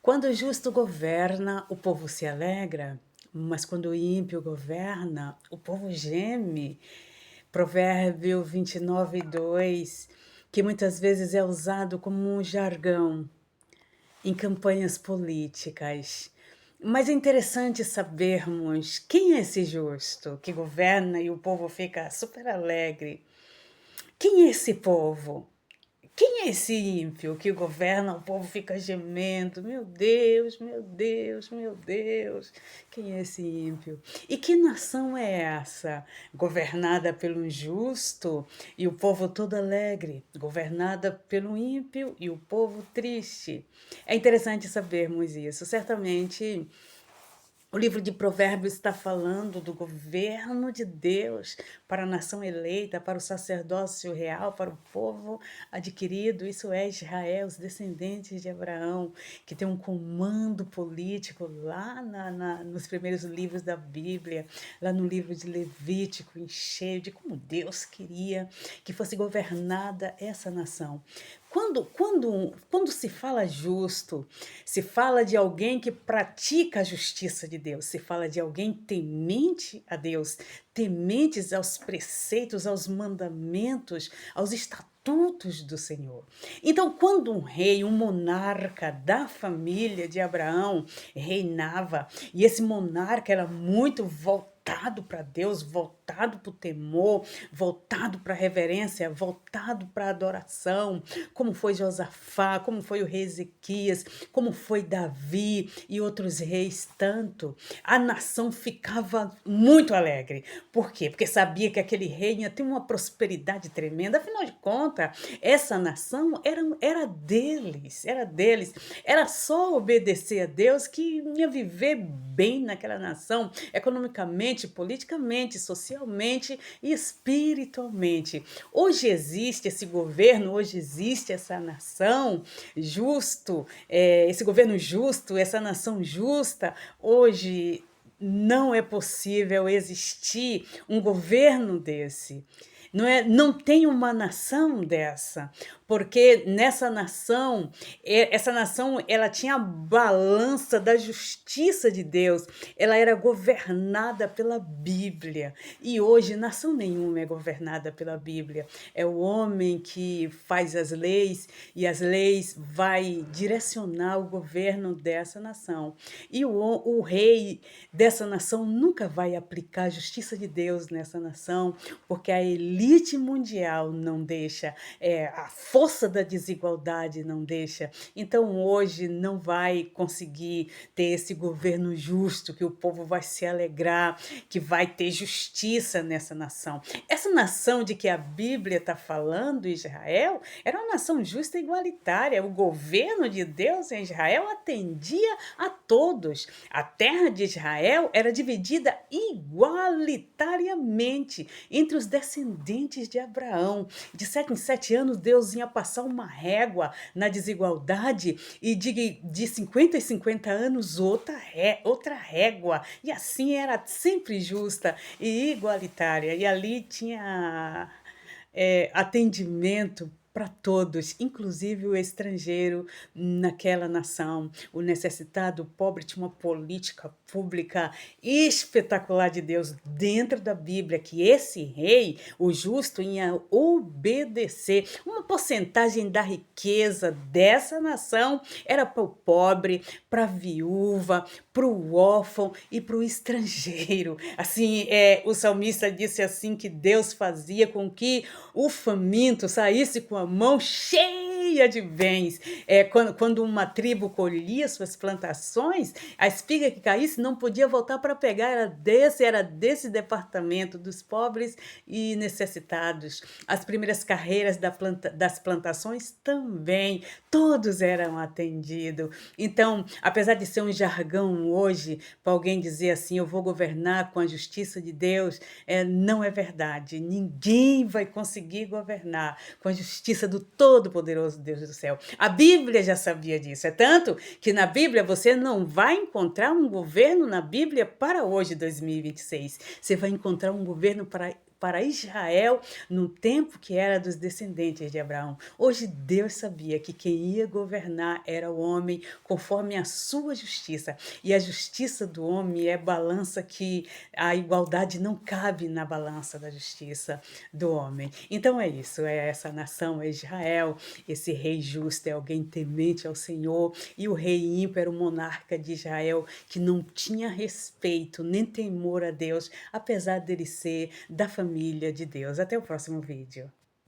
Quando o justo governa, o povo se alegra, mas quando o ímpio governa, o povo geme. Provérbio 29:2, que muitas vezes é usado como um jargão em campanhas políticas. Mas é interessante sabermos quem é esse justo que governa e o povo fica super alegre. Quem é esse povo? Quem é esse ímpio que governa, o povo fica gemendo? Meu Deus, meu Deus, meu Deus. Quem é esse ímpio? E que nação é essa? Governada pelo injusto e o povo todo alegre, governada pelo ímpio e o povo triste. É interessante sabermos isso. Certamente o livro de Provérbios está falando do governo de Deus para a nação eleita, para o sacerdócio real, para o povo adquirido. Isso é Israel, os descendentes de Abraão, que tem um comando político lá nos primeiros livros da Bíblia, lá no livro de Levítico, em cheio de como Deus queria que fosse governada essa nação. Quando se fala justo, se fala de alguém que pratica a justiça de Deus, se fala de alguém temente a Deus, tementes aos preceitos, aos mandamentos, aos estatutos do Senhor. Então, quando um rei, um monarca da família de Abraão reinava, e esse monarca era muito voltado para Deus, voltado para o temor, voltado para a reverência, voltado para a adoração, como foi Josafá, como foi o rei Ezequias, como foi Davi e outros reis tanto, a nação ficava muito alegre. Por quê? Porque sabia que aquele rei ia ter uma prosperidade tremenda. Afinal de contas, essa nação era deles, era deles. Era só obedecer a Deus que ia viver bem naquela nação, economicamente, politicamente, socialmente e espiritualmente. Hoje existe esse governo, hoje existe essa nação justo, esse governo justo, essa nação justa. Hoje não é possível existir um governo desse. Não tem uma nação dessa, porque nessa nação, essa nação, ela tinha a balança da justiça de Deus, ela era governada pela Bíblia. E hoje, nação nenhuma é governada pela Bíblia. É o homem que faz as leis e as leis vai direcionar o governo dessa nação. E o rei dessa nação nunca vai aplicar a justiça de Deus nessa nação, porque a elite mundial não deixa, a força da desigualdade não deixa. Então hoje não vai conseguir ter esse governo justo, que o povo vai se alegrar, que vai ter justiça nessa nação. Essa nação de que a Bíblia está falando, Israel, era uma nação justa e igualitária. O governo de Deus em Israel atendia a todos. A terra de Israel era dividida igualitariamente entre os descendentes de Abraão. De 7 em 7 anos, Deus ia passar uma régua na desigualdade e de 50 em 50 anos outra régua. E assim era sempre justa e igualitária. E ali tinha atendimento para todos, inclusive o estrangeiro naquela nação. O necessitado, o pobre, tinha uma política pública espetacular de Deus dentro da Bíblia, que esse rei, o justo, ia obedecer. Uma porcentagem da riqueza dessa nação era para o pobre, para a viúva, para o órfão e para o estrangeiro. Assim, o salmista disse assim que Deus fazia com que o faminto saísse com a mão cheia de bens. Quando uma tribo colhia suas plantações, a espiga que caísse não podia voltar para pegar, era desse departamento dos pobres e necessitados. As primeiras carreiras das plantações também, todos eram atendidos. Então, apesar de ser um jargão hoje, para alguém dizer assim, eu vou governar com a justiça de Deus, não é verdade. Ninguém vai conseguir governar com a justiça do Todo-Poderoso Deus do céu. A Bíblia já sabia disso. É tanto que na Bíblia você não vai encontrar um governo na Bíblia para hoje, 2026. Você vai encontrar um governo para para Israel no tempo que era dos descendentes de Abraão. Hoje Deus sabia que quem ia governar era o homem conforme a sua justiça. E a justiça do homem é balança que a igualdade não cabe na balança da justiça do homem. Então é isso, é essa nação, é Israel, esse rei justo é alguém temente ao Senhor, e o rei ímpio era o monarca de Israel que não tinha respeito nem temor a Deus, apesar dele ser da família de Deus. Até o próximo vídeo.